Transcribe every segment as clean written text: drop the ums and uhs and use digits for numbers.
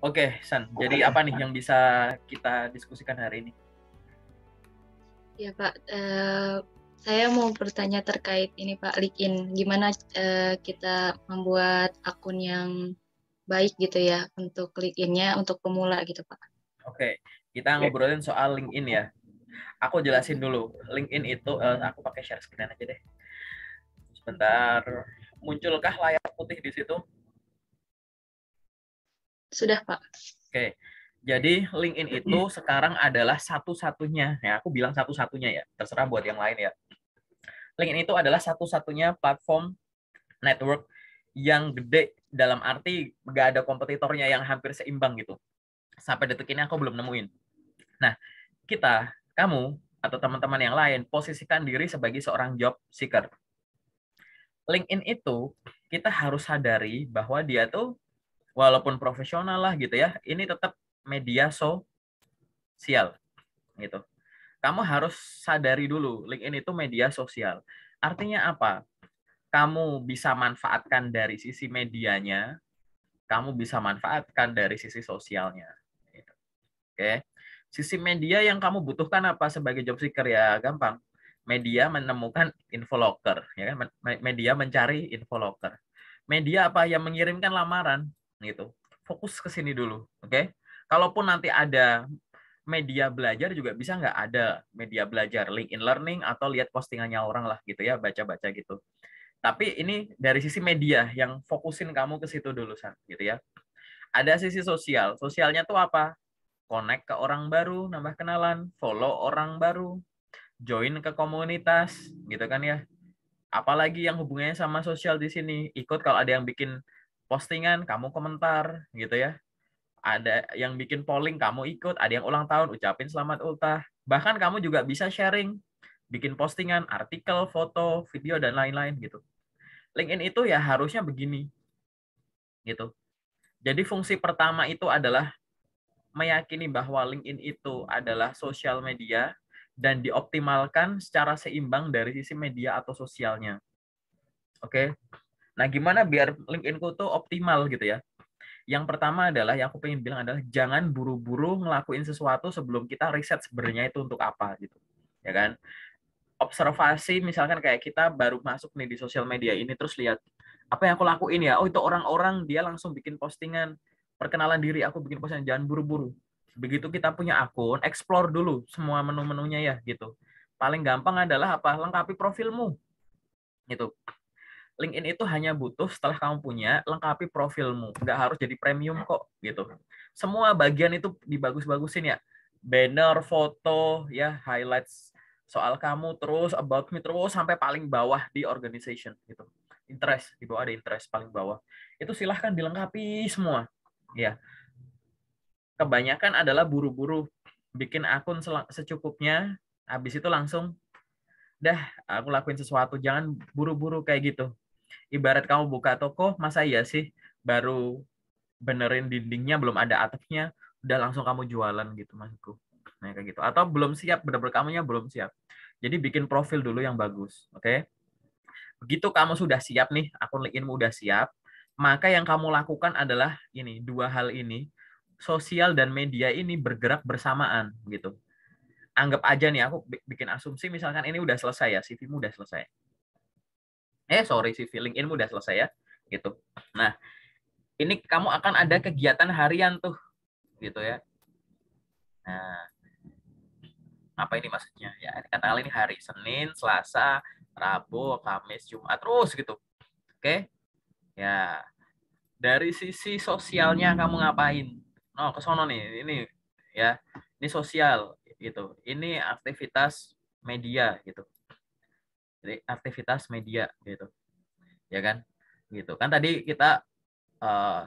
Oke, San. Jadi apa nih yang bisa kita diskusikan hari ini? Ya Pak, saya mau bertanya terkait ini Pak, LinkedIn. Gimana kita membuat akun yang baik gitu ya untuk LinkedIn-nya untuk pemula gitu Pak. Oke, kita ngobrolin soal LinkedIn ya. Aku jelasin dulu. LinkedIn itu, aku pakai share screen aja deh. Sebentar. Munculkah layar putih di situ? Sudah Pak. Oke. Jadi LinkedIn itu sekarang adalah satu-satunya, ya aku bilang satu-satunya ya, terserah buat yang lain ya. LinkedIn itu adalah satu-satunya platform network yang gede dalam arti gak ada kompetitornya yang hampir seimbang gitu. Sampai detik ini aku belum nemuin. Nah, kamu, atau teman-teman yang lain, posisikan diri sebagai seorang job seeker. LinkedIn itu, kita harus sadari bahwa dia tuh, walaupun profesional lah gitu ya, ini tetap media sosial gitu. Kamu harus sadari dulu, LinkedIn itu media sosial. Artinya apa? Kamu bisa manfaatkan dari sisi medianya, kamu bisa manfaatkan dari sisi sosialnya. Gitu. Oke. Sisi media yang kamu butuhkan apa sebagai job seeker ya gampang. Media menemukan info locker, ya kan? Media mencari info locker. Media apa yang mengirimkan lamaran gitu. Fokus ke sini dulu, oke? Kalaupun nanti ada media belajar juga bisa nggak ada media belajar, LinkedIn Learning atau lihat postingannya orang lah gitu ya, baca-baca gitu. Tapi ini dari sisi media yang fokusin kamu ke situ dulu, San, gitu ya. Ada sisi sosial. Sosialnya tuh apa? Connect ke orang baru, nambah kenalan, follow orang baru, join ke komunitas, gitu kan ya. Apalagi yang hubungannya sama sosial di sini, ikut kalau ada yang bikin postingan, kamu komentar, gitu ya. Ada yang bikin polling, kamu ikut. Ada yang ulang tahun, ucapin selamat ultah. Bahkan kamu juga bisa sharing, bikin postingan, artikel, foto, video, dan lain-lain gitu. LinkedIn itu ya harusnya begini, gitu. Jadi fungsi pertama itu adalah meyakini bahwa LinkedIn itu adalah sosial media dan dioptimalkan secara seimbang dari sisi media atau sosialnya. Oke. Nah, gimana biar LinkedIn-ku tuh optimal gitu ya? Yang pertama adalah yang aku pengen bilang adalah jangan buru-buru ngelakuin sesuatu sebelum kita riset sebenarnya itu untuk apa gitu. Ya kan? Observasi misalkan kayak kita baru masuk nih di sosial media ini terus lihat apa yang aku lakuin ya. Oh, itu orang-orang dia langsung bikin postingan perkenalan diri, aku bikin postingan, jangan buru-buru. Begitu kita punya akun, explore dulu semua menu-menunya ya gitu. Paling gampang adalah apa? Lengkapi profilmu gitu. LinkedIn itu hanya butuh setelah kamu punya, lengkapi profilmu. Nggak harus jadi premium kok gitu. Semua bagian itu dibagus-bagusin ya. Banner, foto, ya highlights soal kamu, terus about me, terus sampai paling bawah di organization gitu. Interest, di bawah ada interest paling bawah. Itu silahkan dilengkapi semua. Ya, kebanyakan adalah buru-buru bikin akun secukupnya, habis itu langsung dah aku lakuin sesuatu, jangan buru-buru kayak gitu. Ibarat kamu buka toko, masa iya sih baru benerin dindingnya belum ada atapnya udah langsung kamu jualan gitu maksudku. Nah, kayak gitu. Atau belum siap, bener-bener kamunya belum siap. Jadi bikin profil dulu yang bagus, oke? Begitu kamu sudah siap nih, akun LinkedInmu udah siap, maka yang kamu lakukan adalah ini, dua hal ini, sosial dan media ini bergerak bersamaan gitu. Anggap aja nih aku bikin asumsi misalkan ini udah selesai ya, CV-mu udah selesai. Sorry, CV LinkedIn-mu udah selesai ya, gitu. Nah, ini kamu akan ada kegiatan harian tuh, gitu ya. Nah, apa ini maksudnya? Ya, katakanlah ini hari Senin, Selasa, Rabu, Kamis, Jumat, terus gitu. Oke? Ya, dari sisi sosialnya kamu ngapain? Oh, ke sono nih, ini ya. Ini sosial gitu. Ini aktivitas media gitu. Jadi aktivitas media gitu. Ya kan? Gitu. Kan tadi kita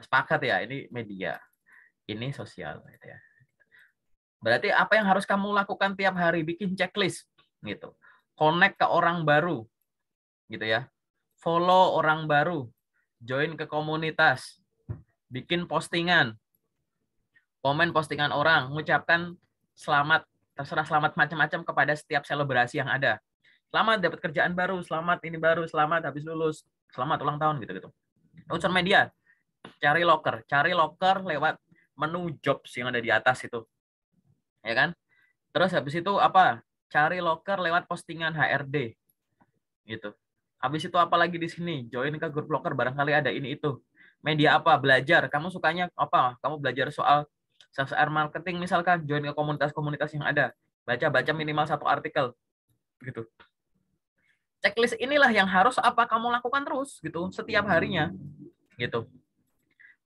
sepakat ya, ini media, ini sosial gitu ya. Berarti apa yang harus kamu lakukan tiap hari? Bikin checklist gitu. Connect ke orang baru gitu ya. Follow orang baru, join ke komunitas, bikin postingan, komen postingan orang, mengucapkan selamat, terserah selamat macam-macam kepada setiap selebrasi yang ada. Selamat dapat kerjaan baru, selamat ini baru, selamat habis lulus, selamat ulang tahun gitu-gitu. Unsur media, cari locker lewat menu jobs yang ada di atas itu, ya kan? Terus habis itu apa? Cari loker lewat postingan HRD, gitu. Habis itu apa lagi di sini? Join ke grup loker, barangkali ada ini itu. Media apa? Belajar. Kamu sukanya apa? Kamu belajar soal sales and marketing misalkan, join ke komunitas-komunitas yang ada. Baca-baca minimal 1 artikel, gitu. Checklist inilah yang harus apa kamu lakukan terus, gitu, setiap harinya, gitu.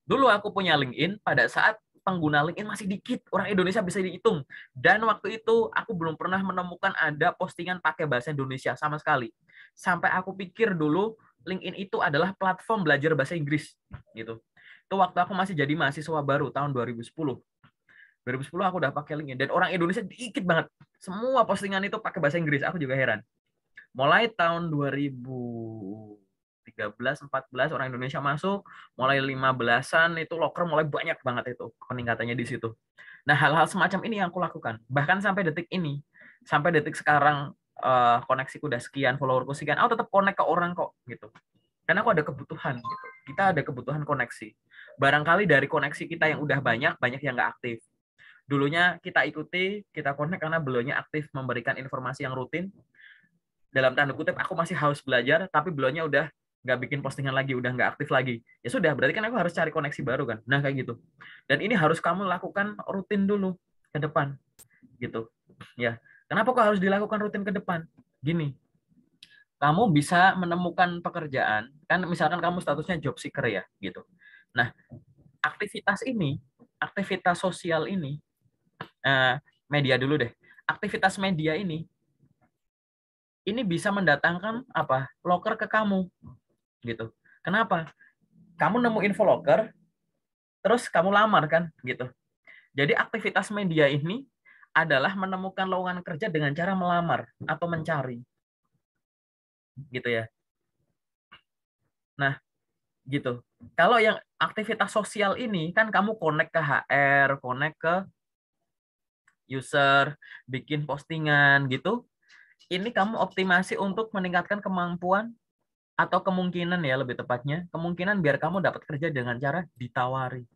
Dulu aku punya LinkedIn pada saat pengguna LinkedIn masih dikit, orang Indonesia bisa dihitung. Dan waktu itu aku belum pernah menemukan ada postingan pakai bahasa Indonesia sama sekali. Sampai aku pikir dulu LinkedIn itu adalah platform belajar bahasa Inggris, gitu. Itu waktu aku masih jadi mahasiswa baru tahun 2010. 2010 aku udah pakai LinkedIn dan orang Indonesia dikit banget. Semua postingan itu pakai bahasa Inggris. Aku juga heran. Mulai tahun 2013, 14 orang Indonesia masuk, mulai 15-an itu loker mulai banyak banget itu peningkatannya di situ. Nah, hal-hal semacam ini yang aku lakukan. Bahkan sampai detik ini, sampai detik sekarang koneksiku udah sekian, followerku sekian, aku tetap connect ke orang kok gitu. Karena aku ada kebutuhan gitu. Kita ada kebutuhan koneksi. Barangkali dari koneksi kita yang udah banyak, banyak yang nggak aktif. Dulunya kita ikuti, kita connect karena beliaunya aktif memberikan informasi yang rutin. Dalam tanda kutip aku masih haus belajar, tapi beliaunya udah nggak bikin postingan lagi, udah nggak aktif lagi. Ya sudah, berarti kan aku harus cari koneksi baru kan. Nah kayak gitu. Dan ini harus kamu lakukan rutin dulu ke depan, gitu. Ya, kenapa kok harus dilakukan rutin ke depan? Gini, kamu bisa menemukan pekerjaan, kan misalkan kamu statusnya job seeker ya, gitu. Nah, aktivitas ini, aktivitas sosial ini, media dulu deh. Aktivitas media ini bisa mendatangkan apa? Loker ke kamu, gitu. Kenapa? Kamu nemu info loker, terus kamu lamar kan, gitu. Jadi aktivitas media ini adalah menemukan lowongan kerja dengan cara melamar atau mencari, gitu ya. Nah, gitu. Kalau yang aktivitas sosial ini kan kamu connect ke HR, connect ke user, bikin postingan gitu. Ini kamu optimasi untuk meningkatkan kemampuan atau kemungkinan ya lebih tepatnya, kemungkinan biar kamu dapat kerja dengan cara ditawari.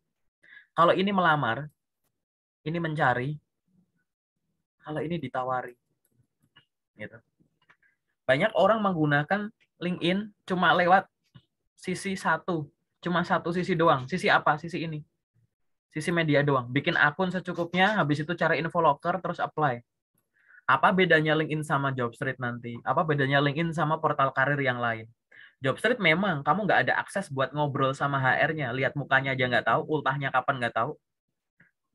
Kalau ini melamar, ini mencari, kalau ini ditawari. Gitu. Banyak orang menggunakan LinkedIn cuma lewat sisi satu, cuma satu sisi doang. Sisi apa? Sisi ini. Sisi media doang. Bikin akun secukupnya, habis itu cari info loker, terus apply. Apa bedanya LinkedIn sama Jobstreet nanti? Apa bedanya LinkedIn sama portal karir yang lain? Jobstreet memang kamu nggak ada akses buat ngobrol sama HR-nya, lihat mukanya aja nggak tahu, ultahnya kapan nggak tahu,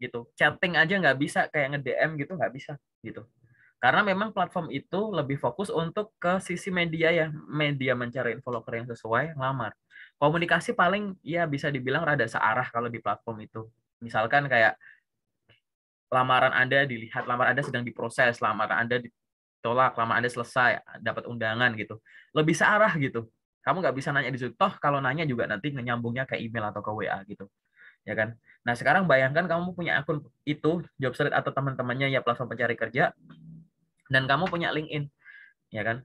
gitu. Chatting aja nggak bisa, kayak nge-DM gitu nggak bisa, gitu. Karena memang platform itu lebih fokus untuk ke sisi media ya, media mencari info loker yang sesuai, ngelamar. Komunikasi paling ya bisa dibilang rada searah kalau di platform itu. Misalkan kayak lamaran Anda dilihat, lamaran Anda sedang diproses, lamaran Anda ditolak, lamaran Anda selesai, dapat undangan gitu. Lebih searah gitu. Kamu nggak bisa nanya di situ. Toh kalau nanya juga nanti nyambungnya ke email atau ke WA gitu. Ya kan? Nah, sekarang bayangkan kamu punya akun itu, Jobstreet atau teman-temannya ya platform pencari kerja, dan kamu punya LinkedIn, ya kan?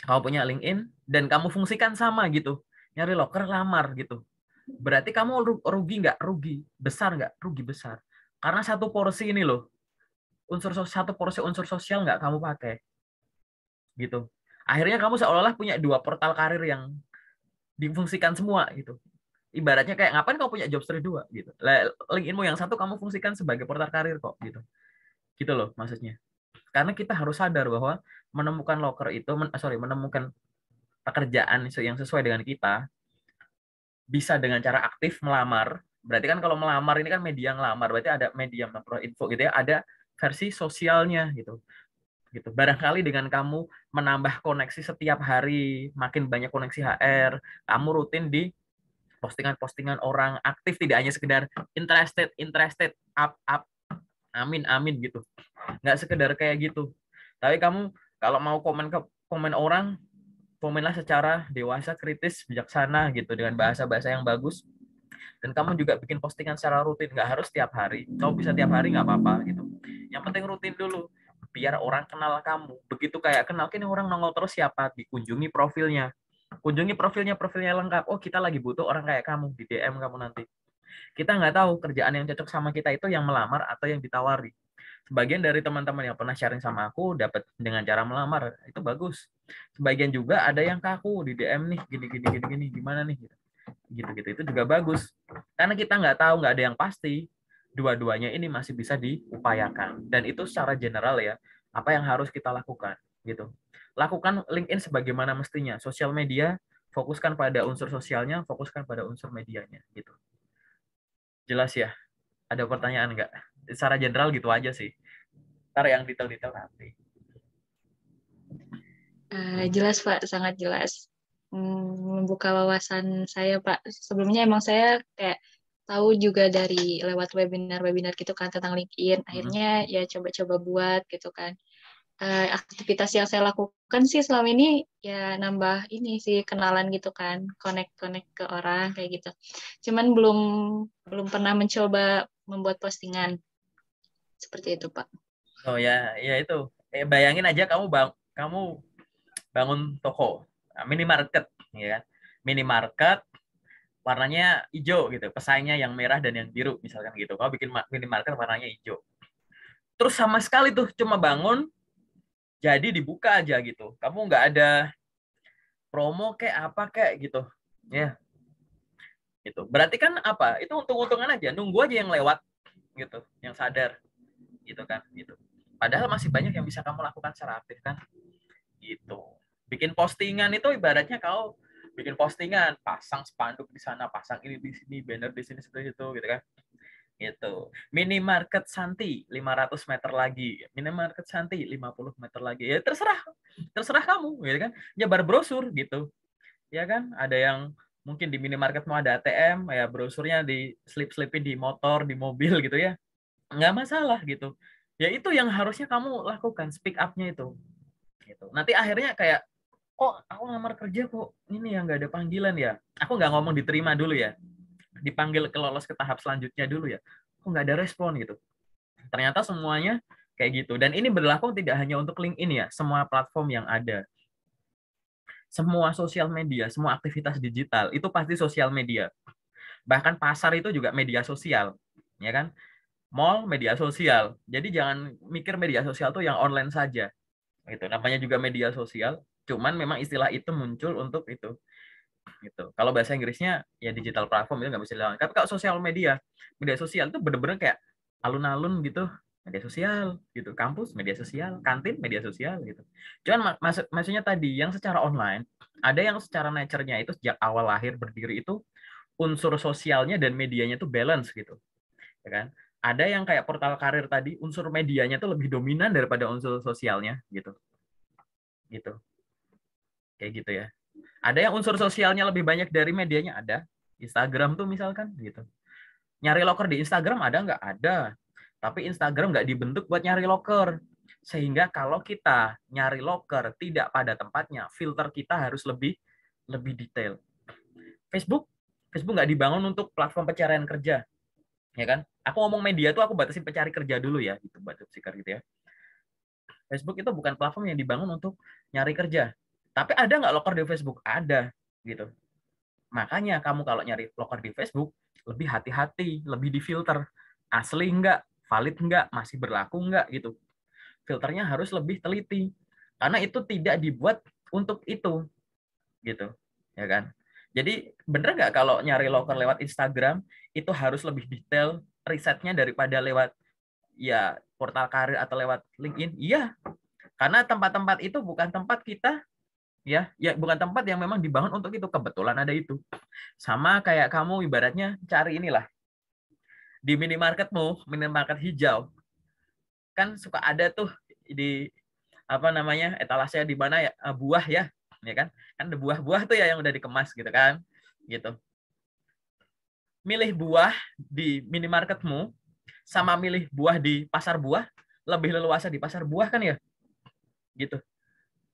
Kamu punya LinkedIn dan kamu fungsikan sama gitu. Nyari loker, lamar gitu. Berarti kamu rugi nggak? Rugi. Besar nggak? Rugi besar. Karena satu porsi ini loh, satu porsi unsur sosial nggak kamu pakai. Gitu. Akhirnya kamu seolah-olah punya dua portal karir yang difungsikan semua gitu. Ibaratnya kayak ngapain kamu punya Jobstreet dua gitu. LinkedInmu yang satu kamu fungsikan sebagai portal karir kok gitu. Gitu loh maksudnya. Karena kita harus sadar bahwa menemukan loker itu, menemukan pekerjaan yang sesuai dengan kita bisa dengan cara aktif melamar. Berarti kan kalau melamar ini kan media ngelamar, berarti ada media memperoleh info gitu ya, ada versi sosialnya gitu. Gitu. Barangkali dengan kamu menambah koneksi setiap hari, makin banyak koneksi HR, kamu rutin di postingan-postingan orang aktif, tidak hanya sekedar interested, up, amin, amin gitu. Nggak sekedar kayak gitu. Tapi kamu kalau mau komen orang, komenlah secara dewasa, kritis, bijaksana gitu dengan bahasa-bahasa yang bagus. Dan kamu juga bikin postingan secara rutin, nggak harus tiap hari. Kamu bisa tiap hari nggak apa-apa gitu. Yang penting rutin dulu, biar orang kenal kamu. Begitu kayak kenal, kini orang nongol terus siapa, dikunjungi profilnya. Kunjungi profilnya lengkap. Oh kita lagi butuh orang kayak kamu, di DM kamu nanti. Kita nggak tahu kerjaan yang cocok sama kita itu yang melamar atau yang ditawari. Sebagian dari teman-teman yang pernah sharing sama aku dapat dengan cara melamar, itu bagus. Sebagian juga ada yang kaku di DM nih, gini, gimana nih? Gitu-gitu, itu juga bagus. Karena kita nggak tahu, nggak ada yang pasti. Dua-duanya ini masih bisa diupayakan. Dan itu secara general ya, apa yang harus kita lakukan. Gitu. Lakukan LinkedIn sebagaimana mestinya. Sosial media, fokuskan pada unsur sosialnya, fokuskan pada unsur medianya. Gitu. Jelas ya? Ada pertanyaan nggak? Secara general gitu aja sih. Ntar yang detail-detail nanti. Jelas Pak, sangat jelas. Membuka wawasan saya Pak. Sebelumnya emang saya kayak tahu juga dari lewat webinar-webinar gitu kan tentang LinkedIn. Akhirnya ya coba-coba buat gitu kan. Aktivitas yang saya lakukan sih selama ini ya nambah ini sih kenalan gitu kan, connect-connect ke orang kayak gitu. Cuman belum belum pernah mencoba membuat postingan seperti itu Pak. Oh ya, ya itu. Bayangin aja kamu bangun toko, minimarket, ya kan? Minimarket warnanya hijau gitu, pesaingnya yang merah dan yang biru misalkan gitu. Kau bikin minimarket warnanya hijau. Terus sama sekali tuh cuma bangun, jadi dibuka aja gitu. Kamu nggak ada promo kayak apa kayak gitu, ya. Gitu. Berarti kan apa? Itu untung-untungan aja, nunggu aja yang lewat gitu, yang sadar gitu kan, gitu. Padahal masih banyak yang bisa kamu lakukan secara aktif kan, gitu. Bikin postingan itu ibaratnya kau bikin postingan, pasang spanduk di sana, pasang ini di sini, banner di sini seperti itu gitu kan. Gitu. Minimarket Santi 500 meter lagi, minimarket Santi 50 meter lagi. Ya terserah. Terserah kamu gitu kan. Nyebar brosur gitu. Ya kan? Ada yang mungkin di minimarketmu ada ATM, ya brosurnya di slip-slipin di motor, di mobil gitu ya. Nggak masalah gitu. Ya itu yang harusnya kamu lakukan, speak up-nya itu. Gitu. Nanti akhirnya kayak, kok aku ngelamar kerja kok ini yang nggak ada panggilan ya. Aku nggak ngomong diterima dulu ya. Dipanggil ke lolos ke tahap selanjutnya dulu ya. Kok nggak ada respon gitu. Ternyata semuanya kayak gitu. Dan ini berlaku tidak hanya untuk LinkedIn ya, semua platform yang ada. Semua sosial media, semua aktivitas digital, itu pasti sosial media. Bahkan pasar itu juga media sosial. Ya kan? Mall, media sosial. Jadi jangan mikir media sosial tuh yang online saja. Gitu. Namanya juga media sosial, cuman memang istilah itu muncul untuk itu. Gitu. Kalau bahasa Inggrisnya ya digital platform itu nggak bisa dilawan. Tapi kalau sosial media sosial itu bener-bener kayak alun-alun gitu, media sosial gitu, kampus media sosial, kantin media sosial gitu. Cuman maksudnya tadi yang secara online, ada yang secara nature-nya itu sejak awal lahir berdiri itu unsur sosialnya dan medianya tuh balance gitu, ya kan? Ada yang kayak portal karir tadi unsur medianya tuh lebih dominan daripada unsur sosialnya gitu, gitu, kayak gitu ya. Ada yang unsur sosialnya lebih banyak dari medianya, ada. Instagram tuh misalkan gitu. Nyari loker di Instagram ada nggak? Ada. Tapi Instagram nggak dibentuk buat nyari loker. Sehingga kalau kita nyari loker tidak pada tempatnya, filter kita harus lebih lebih detail. Facebook, Facebook nggak dibangun untuk platform pencarian kerja, ya kan? Aku ngomong media tuh aku batasin pencari kerja dulu ya, gitu, batas sikar gitu ya. Facebook itu bukan platform yang dibangun untuk nyari kerja. Tapi ada nggak loker di Facebook? Ada, gitu. Makanya kamu kalau nyari loker di Facebook, lebih hati-hati, lebih difilter. Asli enggak, valid enggak, masih berlaku enggak gitu. Filternya harus lebih teliti. Karena itu tidak dibuat untuk itu gitu. Ya kan? Jadi bener nggak kalau nyari loker lewat Instagram itu harus lebih detail risetnya daripada lewat ya portal karir atau lewat LinkedIn? Iya, karena tempat-tempat itu bukan tempat kita ya bukan tempat yang memang dibangun untuk itu, kebetulan ada itu. Sama kayak kamu ibaratnya cari inilah di minimarketmu, minimarket hijau kan suka ada tuh di apa namanya etalase di mana ya buah ya kan ada buah-buah tuh ya yang udah dikemas gitu kan, gitu. Milih buah di minimarketmu sama milih buah di pasar buah, lebih leluasa di pasar buah kan ya, gitu.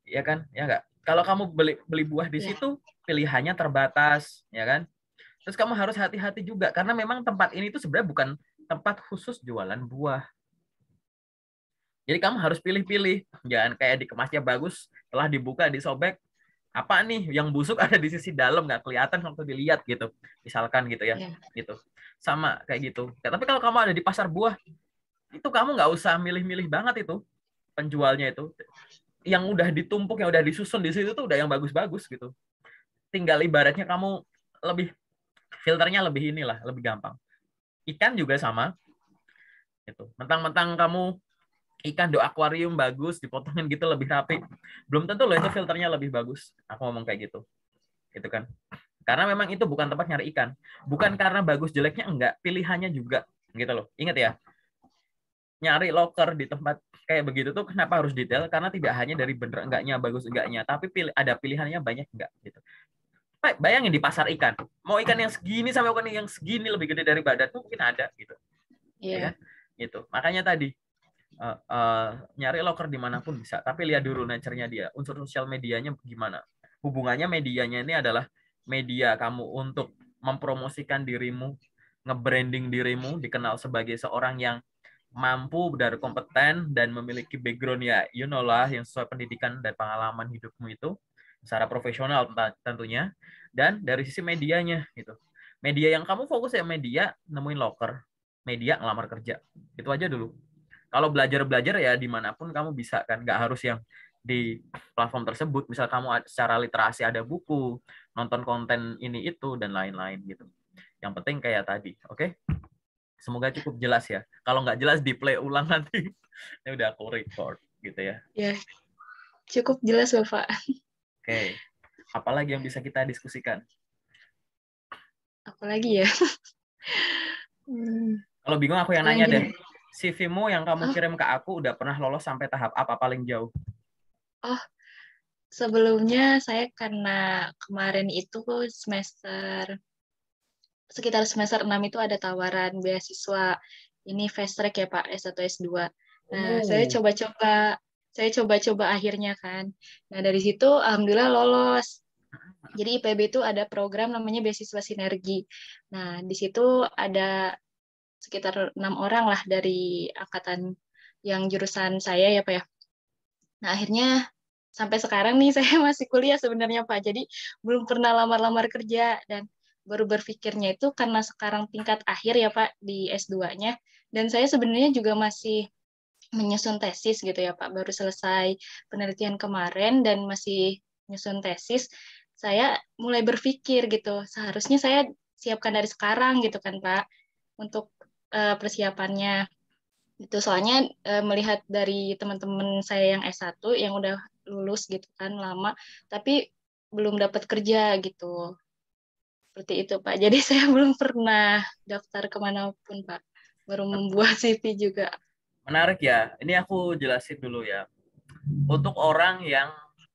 Ya kan, ya enggak. Kalau kamu beli buah di situ, pilihannya terbatas, ya kan. Terus kamu harus hati-hati juga karena memang tempat ini tuh sebenarnya bukan tempat khusus jualan buah. Jadi kamu harus pilih-pilih, jangan kayak dikemasnya bagus, setelah dibuka disobek, apa nih yang busuk ada di sisi dalam, nggak kelihatan waktu dilihat gitu, misalkan gitu ya, Ya. gitu. Sama kayak gitu. Tapi kalau kamu ada di pasar buah, itu kamu nggak usah milih-milih banget itu penjualnya itu. Yang udah ditumpuk, yang udah disusun di situ tuh udah yang bagus-bagus gitu. Tinggal ibaratnya kamu lebih filternya lebih inilah, lebih gampang. Ikan juga sama gitu. Mentang-mentang kamu ikan do akuarium bagus, dipotongin gitu lebih rapi, belum tentu loh itu filternya lebih bagus. Aku ngomong kayak gitu. Gitu kan. Karena memang itu bukan tempat nyari ikan. Bukan karena bagus jeleknya, enggak, pilihannya juga gitu loh. Ingat ya, nyari loker di tempat kayak begitu tuh kenapa harus detail? Karena tidak hanya dari bener enggaknya, bagus enggaknya, tapi ada pilihannya banyak enggak gitu. Bayangin di pasar ikan, mau ikan yang segini sampai ikan yang segini lebih gede dari badan tuh mungkin ada gitu. Ya kan? Gitu. Makanya tadi nyari loker dimanapun bisa, tapi lihat dulu nature-nya dia, unsur sosial medianya gimana. Hubungannya medianya ini adalah media kamu untuk mempromosikan dirimu, nge-branding dirimu, dikenal sebagai seorang yang mampu dan kompeten dan memiliki background ya, you know lah, yang sesuai pendidikan dan pengalaman hidupmu itu secara profesional tentunya, dan dari sisi medianya gitu. Media yang kamu fokus ya media nemuin loker, media ngelamar kerja, itu aja dulu. Kalau belajar ya dimanapun kamu bisa kan, nggak harus yang di platform tersebut. Misal kamu secara literasi ada buku, nonton konten ini itu dan lain-lain gitu. Yang penting kayak tadi, oke? Semoga cukup jelas ya. Kalau nggak jelas di play ulang nanti. Ini udah aku record gitu ya. Ya, cukup jelas Bapak. Oke. Apalagi yang bisa kita diskusikan? Apalagi ya? Kalau bingung aku yang Kalau nanya gini, deh. CV-mu yang kamu oh, kirim ke aku udah pernah lolos sampai tahap apa paling jauh? oh, sebelumnya saya karena kemarin itu sekitar semester 6 itu ada tawaran beasiswa ini fast track ya Pak, S1 S2. Nah, Oh. saya coba-coba akhirnya kan. Nah, dari situ alhamdulillah lolos. Jadi IPB itu ada program namanya beasiswa sinergi. Nah, di situ ada sekitar 6 orang lah dari angkatan yang jurusan saya ya Pak ya. Nah, akhirnya sampai sekarang nih saya masih kuliah sebenarnya Pak. Jadi belum pernah lamar-lamar kerja dan baru berpikirnya itu karena sekarang tingkat akhir ya Pak di S2-nya. Dan saya sebenarnya juga masih menyusun tesis gitu ya Pak. Baru selesai penelitian kemarin dan masih menyusun tesis. Saya mulai berpikir gitu, seharusnya saya siapkan dari sekarang gitu kan Pak untuk persiapannya. Itu soalnya melihat dari teman-teman saya yang S1 yang udah lulus gitu kan lama, tapi belum dapat kerja gitu. Seperti itu, Pak. Jadi saya belum pernah daftar kemanapun, Pak. Baru membuat CV juga. Menarik ya. Ini aku jelasin dulu ya. Untuk orang yang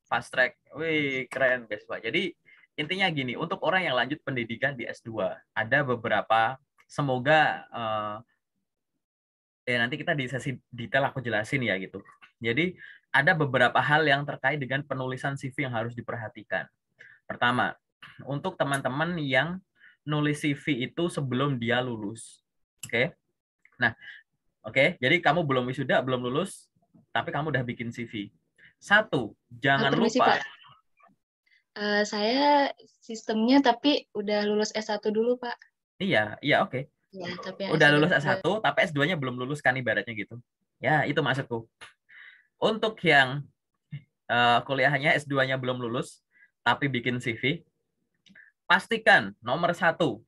fast track, wih keren guys Pak. Jadi intinya gini, untuk orang yang lanjut pendidikan di S2, ada beberapa, semoga ya nanti kita di sesi detail aku jelasin ya gitu. Jadi ada beberapa hal yang terkait dengan penulisan CV yang harus diperhatikan. Pertama, untuk teman-teman yang nulis CV itu sebelum dia lulus. Oke. Nah, oke. Jadi kamu belum wisuda, belum lulus, tapi kamu udah bikin CV. Satu, jangan Permisi, lupa. Pak. Saya sistemnya tapi udah lulus S1 dulu, Pak. Iya, iya oke. Ya, tapi yang Udah S1 lulus udah. S1, tapi S2-nya belum lulus kan ibaratnya gitu. Ya, itu maksudku. Untuk yang kuliahnya S2-nya belum lulus, tapi bikin CV, pastikan nomor satu,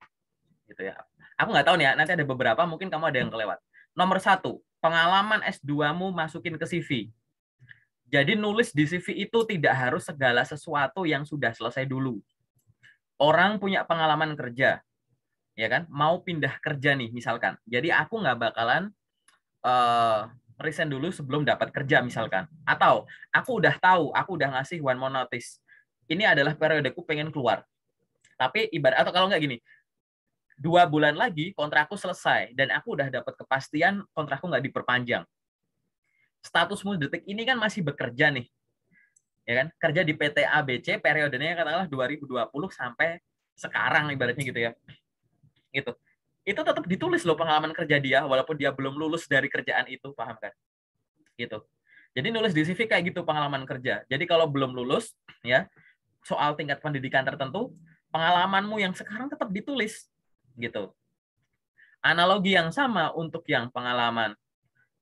gitu ya. Aku nggak tahu nih ya, nanti ada beberapa, mungkin kamu ada yang kelewat. Nomor satu, pengalaman S2-mu masukin ke CV. Jadi nulis di CV itu tidak harus segala sesuatu yang sudah selesai dulu. Orang punya pengalaman kerja, ya kan? Mau pindah kerja nih, misalkan. Jadi aku nggak bakalan resign dulu sebelum dapat kerja misalkan. Atau aku udah tahu, aku udah ngasih one month notice. Ini adalah periodeku pengen keluar. Tapi ibarat atau kalau nggak gini, 2 bulan lagi kontrakku selesai dan aku udah dapat kepastian kontrakku nggak diperpanjang. Statusmu detik ini kan masih bekerja nih, ya kan? Kerja di PT ABC periodenya katakanlah 2020 sampai sekarang ibaratnya gitu ya. Gitu. Itu tetap ditulis loh pengalaman kerja dia walaupun dia belum lulus dari kerjaan itu, paham kan? Gitu. Jadi nulis di CV kayak gitu pengalaman kerja. Jadi kalau belum lulus ya soal tingkat pendidikan tertentu, pengalamanmu yang sekarang tetap ditulis gitu. Analogi yang sama untuk yang pengalaman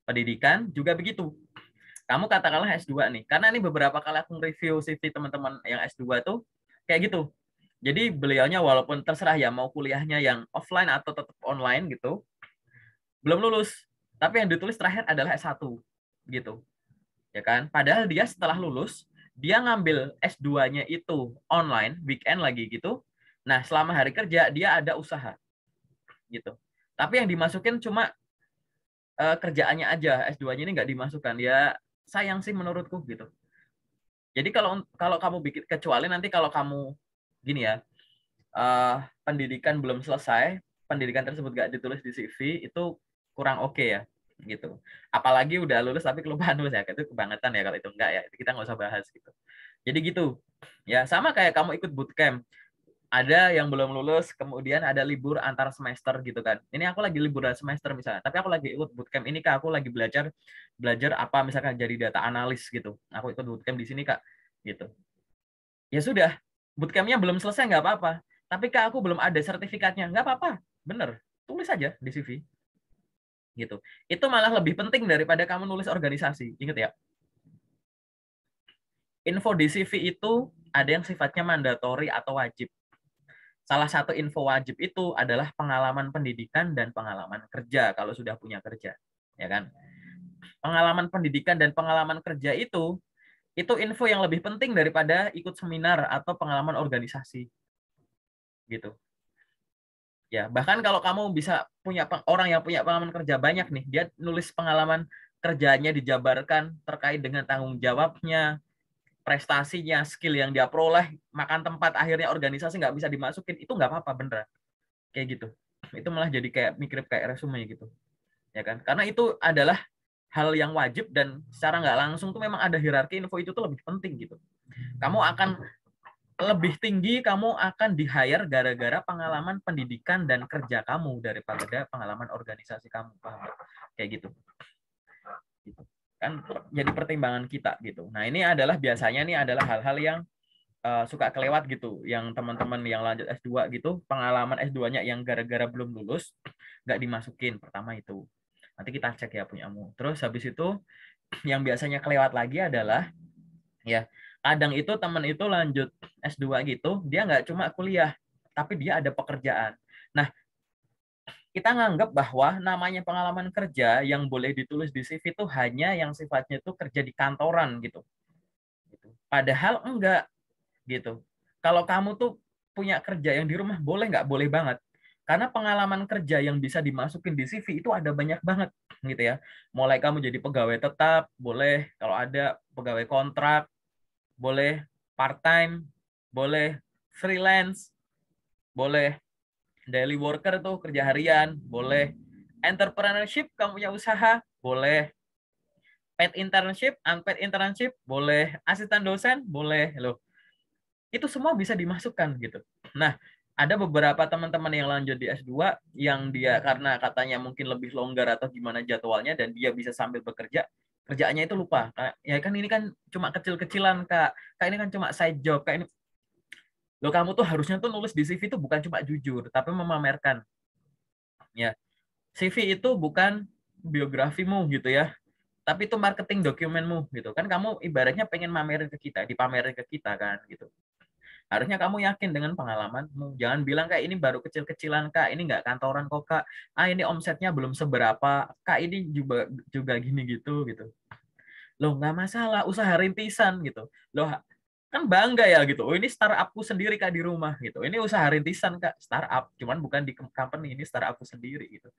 pendidikan juga begitu. Kamu katakanlah S2 nih, karena ini beberapa kali aku review CV teman-teman yang S2 tuh kayak gitu. Jadi beliaunya walaupun terserah ya mau kuliahnya yang offline atau tetap online gitu, belum lulus. Tapi yang ditulis terakhir adalah S1 gitu. Ya kan? Padahal dia setelah lulus, dia ngambil S2-nya itu online, weekend lagi gitu. Nah, selama hari kerja dia ada usaha gitu. Tapi yang dimasukin cuma kerjaannya aja, S2-nya ini nggak dimasukkan. Ya sayang sih menurutku gitu. Jadi kalau kalau kamu bikin, kecuali nanti kalau kamu gini ya, pendidikan belum selesai, pendidikan tersebut nggak ditulis di CV, itu kurang oke ya gitu. Apalagi udah lulus tapi kelupaan nulis ya, itu kebangetan ya kalau itu enggak ya. Kita nggak usah bahas gitu. Jadi gitu. Ya sama kayak kamu ikut bootcamp. Ada yang belum lulus, kemudian ada libur antar semester gitu kan. Ini aku lagi liburan semester misalnya, tapi aku lagi ikut bootcamp ini Kak, aku lagi belajar belajar apa misalkan jadi data analis gitu. Aku ikut bootcamp di sini Kak, gitu. Ya sudah, bootcampnya belum selesai nggak apa-apa. Tapi Kak, aku belum ada sertifikatnya, nggak apa-apa. Bener, tulis aja di CV. Gitu. Itu malah lebih penting daripada kamu nulis organisasi. Ingat ya, info di CV itu ada yang sifatnya mandatori atau wajib. Salah satu info wajib itu adalah pengalaman pendidikan dan pengalaman kerja kalau sudah punya kerja, ya kan? Pengalaman pendidikan dan pengalaman kerja itu info yang lebih penting daripada ikut seminar atau pengalaman organisasi, gitu. Ya, bahkan kalau kamu bisa punya orang yang punya pengalaman kerja banyak nih, dia nulis pengalaman kerjanya dijabarkan terkait dengan tanggung jawabnya, prestasinya, skill yang dia peroleh, makan tempat akhirnya organisasi nggak bisa dimasukin, itu nggak apa-apa beneran. Kayak gitu. Itu malah jadi kayak mirip kayak resume gitu. Ya kan? Karena itu adalah hal yang wajib dan secara nggak langsung tuh memang ada hierarki info itu tuh lebih penting gitu. Kamu akan lebih tinggi, kamu akan di-hire gara-gara pengalaman pendidikan dan kerja kamu daripada pengalaman organisasi kamu, paham? Kayak gitu. Kan jadi pertimbangan kita gitu. Nah, ini adalah biasanya nih adalah hal-hal yang suka kelewat gitu, yang teman-teman yang lanjut S2 gitu, pengalaman S2-nya yang gara-gara belum lulus nggak dimasukin, pertama itu. Nanti kita cek ya punyamu. Terus habis itu yang biasanya kelewat lagi adalah ya kadang itu teman itu lanjut S2 gitu, dia nggak cuma kuliah, tapi dia ada pekerjaan. Nah, kita nganggap bahwa namanya pengalaman kerja yang boleh ditulis di CV itu hanya yang sifatnya itu kerja di kantoran gitu. Padahal enggak gitu. Kalau kamu tuh punya kerja yang di rumah, boleh nggak? Boleh banget. Karena pengalaman kerja yang bisa dimasukin di CV itu ada banyak banget gitu ya. Mulai kamu jadi pegawai tetap, boleh kalau ada pegawai kontrak, boleh part-time, boleh freelance, boleh daily worker tuh kerja harian, boleh entrepreneurship, kamu punya usaha, boleh paid internship, unpaid internship, boleh asisten dosen, boleh loh. Itu semua bisa dimasukkan gitu. Nah, ada beberapa teman-teman yang lanjut di S2 yang dia karena katanya mungkin lebih longgar atau gimana jadwalnya dan dia bisa sambil bekerja, kerjaannya itu lupa. Ya kan ini kan cuma kecil-kecilan, Kak. Kak ini kan cuma side job. Kak ini loh, kamu tuh harusnya tuh nulis di CV itu bukan cuma jujur, tapi memamerkan. Ya, CV itu bukan biografimu gitu ya, tapi itu marketing dokumenmu gitu. Kan kamu ibaratnya pengen mamerin ke kita, dipamerin ke kita kan gitu. Harusnya kamu yakin dengan pengalamanmu. Jangan bilang kayak ini baru kecil-kecilan Kak, ini nggak kantoran kok Kak. Ah ini omsetnya belum seberapa. Kak ini juga gini gitu gitu. Loh nggak masalah, usaha rintisan gitu. Loh kan bangga ya gitu. Oh ini startupku sendiri Kak di rumah gitu. Ini usaha rintisan Kak, startup. Cuman bukan di company, ini startupku sendiri gitu.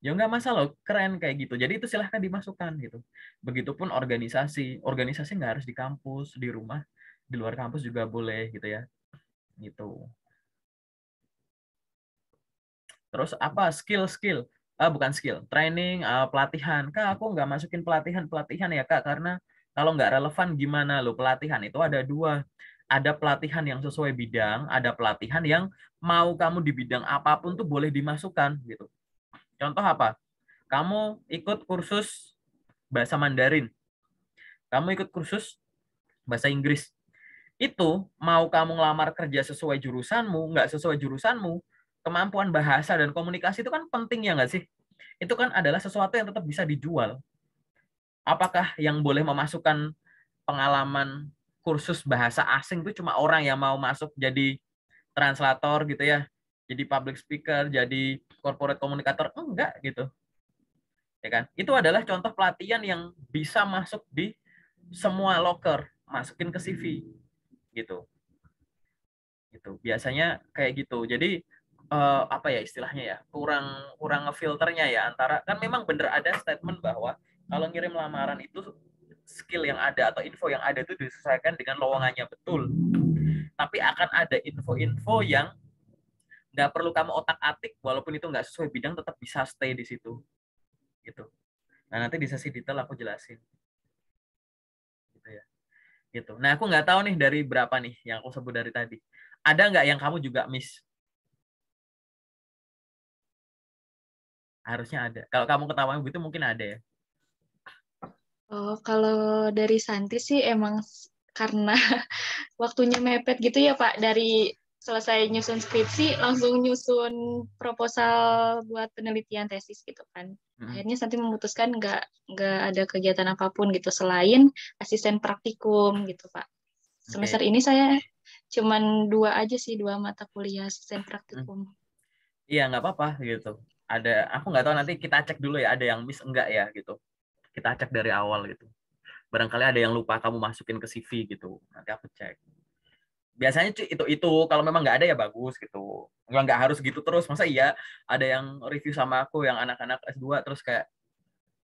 Ya nggak masalah, keren kayak gitu. Jadi itu silahkan dimasukkan gitu. Begitupun organisasi. Organisasi nggak harus di kampus, di rumah, di luar kampus juga boleh gitu ya. Gitu. Terus apa skill-skill? Bukan skill, training, pelatihan. Kak, aku nggak masukin pelatihan ya Kak, karena kalau nggak relevan gimana lo pelatihan itu ada dua. Ada pelatihan yang sesuai bidang, ada pelatihan yang mau kamu di bidang apapun tuh boleh dimasukkan gitu. Contoh apa? Kamu ikut kursus bahasa Mandarin, kamu ikut kursus bahasa Inggris. Itu mau kamu ngelamar kerja sesuai jurusanmu, nggak sesuai jurusanmu, kemampuan bahasa dan komunikasi itu kan penting ya nggak sih? Itu kan adalah sesuatu yang tetap bisa dijual. Apakah yang boleh memasukkan pengalaman kursus bahasa asing itu cuma orang yang mau masuk jadi translator gitu ya, jadi public speaker, jadi corporate communicator? Enggak gitu, ya kan? Itu adalah contoh pelatihan yang bisa masuk di semua loker, masukin ke CV gitu. Gitu. Biasanya kayak gitu. Jadi apa ya istilahnya ya? Kurang kurang ngefilternya ya antara, kan memang bener ada statement bahwa kalau ngirim lamaran itu skill yang ada atau info yang ada itu disesuaikan dengan lowongannya, betul. Tapi akan ada info-info yang nggak perlu kamu otak-atik, walaupun itu nggak sesuai bidang tetap bisa stay di situ gitu. Nah, nanti di sesi detail aku jelasin gitu ya. Gitu. Nah, aku nggak tahu nih dari berapa nih yang aku sebut dari tadi. Ada nggak yang kamu juga miss? Harusnya ada. Kalau kamu ketawa begitu mungkin ada ya. Oh, kalau dari Santi sih emang karena waktunya mepet gitu ya Pak, dari selesai nyusun skripsi langsung nyusun proposal buat penelitian tesis gitu kan. Mm-mm. Akhirnya Santi memutuskan nggak ada kegiatan apapun gitu selain asisten praktikum gitu Pak. Oke. Semester ini saya cuman dua aja sih, dua mata kuliah asisten Mm. praktikum. Iya, nggak apa-apa gitu. Ada, aku nggak tahu, nanti kita cek dulu ya ada yang miss enggak ya gitu. Kita cek dari awal gitu. Barangkali ada yang lupa kamu masukin ke CV gitu. Nanti aku cek. Biasanya itu kalau memang nggak ada ya bagus gitu. Nggak harus gitu terus. Masa iya ada yang review sama aku yang anak-anak S2 terus kayak,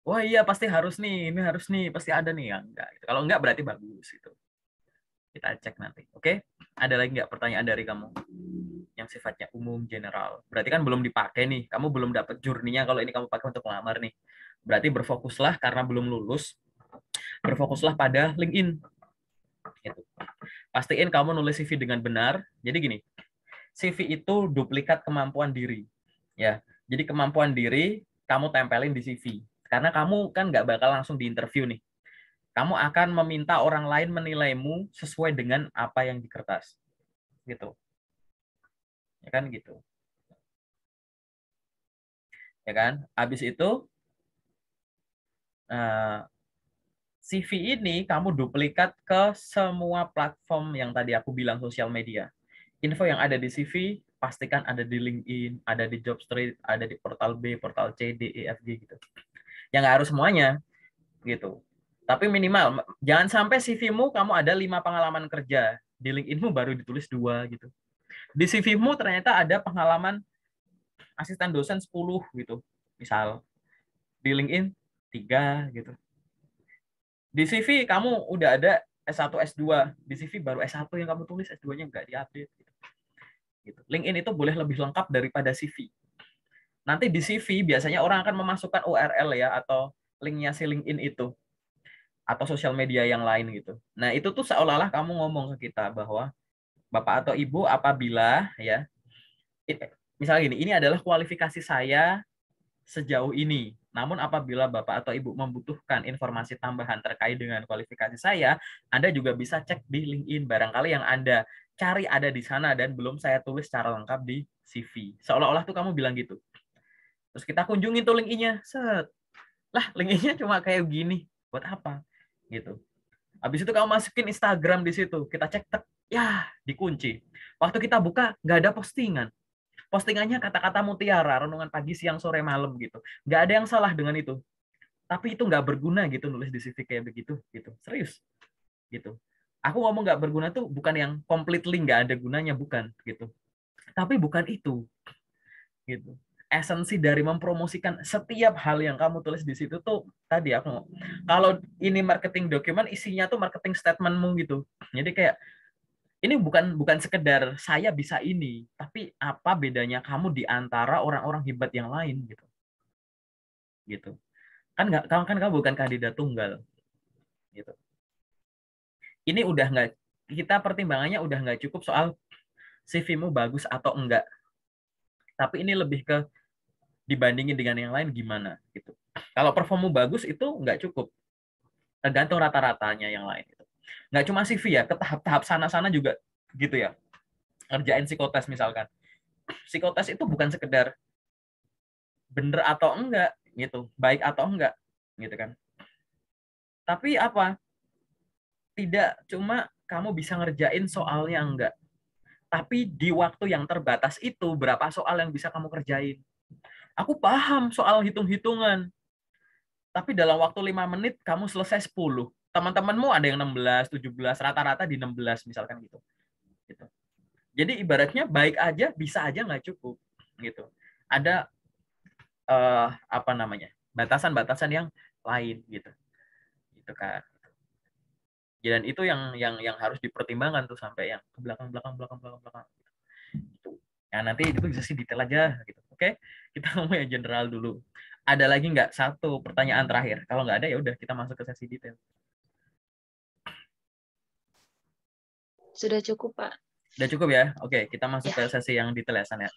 wah iya pasti harus nih, ini harus nih, pasti ada nih, ya enggak gitu. Kalau enggak berarti bagus gitu. Kita cek nanti. Oke? Ada lagi nggak pertanyaan dari kamu yang sifatnya umum general? Berarti kan belum dipakai nih. Kamu belum dapat journey-nya kalau ini kamu pakai untuk melamar nih. Berarti berfokuslah karena belum lulus, berfokuslah pada LinkedIn. Gitu. Pastiin kamu nulis CV dengan benar. Jadi gini, CV itu duplikat kemampuan diri. Ya, jadi kemampuan diri kamu tempelin di CV. Karena kamu kan nggak bakal langsung diinterview nih. Kamu akan meminta orang lain menilaimu sesuai dengan apa yang di kertas. Gitu. Ya kan gitu. Ya kan? Habis itu CV ini kamu duplikat ke semua platform yang tadi aku bilang sosial media. Info yang ada di CV pastikan ada di LinkedIn, ada di Jobstreet, ada di portal B, portal C, D, E, F, G gitu. Yang nggak harus semuanya gitu. Tapi minimal jangan sampai CV-mu kamu ada 5 pengalaman kerja, di LinkedIn-mu baru ditulis 2 gitu. Di CV-mu ternyata ada pengalaman asisten dosen 10 gitu. Misal di LinkedIn 3 gitu. Di CV kamu udah ada S1, S2, di CV baru S1 yang kamu tulis, S2-nya nggak diupdate gitu. LinkedIn itu boleh lebih lengkap daripada CV. Nanti di CV biasanya orang akan memasukkan URL ya atau linknya si LinkedIn itu atau sosial media yang lain gitu. Nah, itu tuh seolah-olah kamu ngomong ke kita bahwa Bapak atau Ibu apabila ya misalnya gini, ini adalah kualifikasi saya sejauh ini. Namun apabila Bapak atau Ibu membutuhkan informasi tambahan terkait dengan kualifikasi saya, Anda juga bisa cek di LinkedIn. Barangkali yang Anda cari ada di sana dan belum saya tulis secara lengkap di CV. Seolah-olah tuh kamu bilang gitu. Terus kita kunjungi tuh LinkedIn-nya. Set. Lah, LinkedIn-nya cuma kayak gini. Buat apa? Gitu. Habis itu kamu masukin Instagram di situ. Kita cek, tek, ya dikunci. Waktu kita buka, nggak ada postingan. Postingannya kata-kata mutiara, renungan pagi, siang, sore, malam gitu. Nggak ada yang salah dengan itu. Tapi itu nggak berguna gitu nulis di CV kayak begitu. Gitu. Serius. Gitu. Aku ngomong nggak berguna tuh bukan yang completely nggak ada gunanya, bukan. Gitu. Tapi bukan itu. Gitu. Esensi dari mempromosikan setiap hal yang kamu tulis di situ tuh tadi aku kalau ini marketing dokumen isinya tuh marketing statementmu gitu. Jadi kayak ini bukan bukan sekedar saya bisa ini, tapi apa bedanya kamu di antara orang-orang hebat yang lain gitu. Gitu. Kan nggak kamu bukan kandidat tunggal gitu. Ini udah nggak kita pertimbangannya udah nggak cukup soal CV-mu bagus atau enggak, tapi ini lebih ke dibandingin dengan yang lain gimana gitu. Kalau performmu bagus itu nggak cukup, tergantung rata-ratanya yang lain gitu. Nggak cuma CV ya, ke tahap-tahap sana-sana juga gitu ya. Ngerjain psikotes misalkan. Psikotes itu bukan sekedar bener atau enggak gitu, baik atau enggak gitu kan. Tapi apa? Tidak cuma kamu bisa ngerjain soalnya enggak, tapi di waktu yang terbatas itu berapa soal yang bisa kamu kerjain. Aku paham soal hitung-hitungan, tapi dalam waktu 5 menit kamu selesai 10. Teman-temanmu ada yang 16, 17, rata-rata di 16 misalkan gitu. Gitu. Jadi ibaratnya baik aja bisa aja nggak cukup gitu. Ada apa namanya? Batasan-batasan yang lain gitu. Gitu kan. Dan itu yang harus dipertimbangkan tuh sampai yang ke belakang. Gitu. Nah, nanti itu bisa sih detail aja gitu. Oke, kita ngomong yang general dulu. Ada lagi nggak satu pertanyaan terakhir? Kalau nggak ada ya udah kita masuk ke sesi detail. Sudah cukup, Pak. Udah cukup ya? Oke, kita masuk Ya, ke sesi yang detail ya, San ya.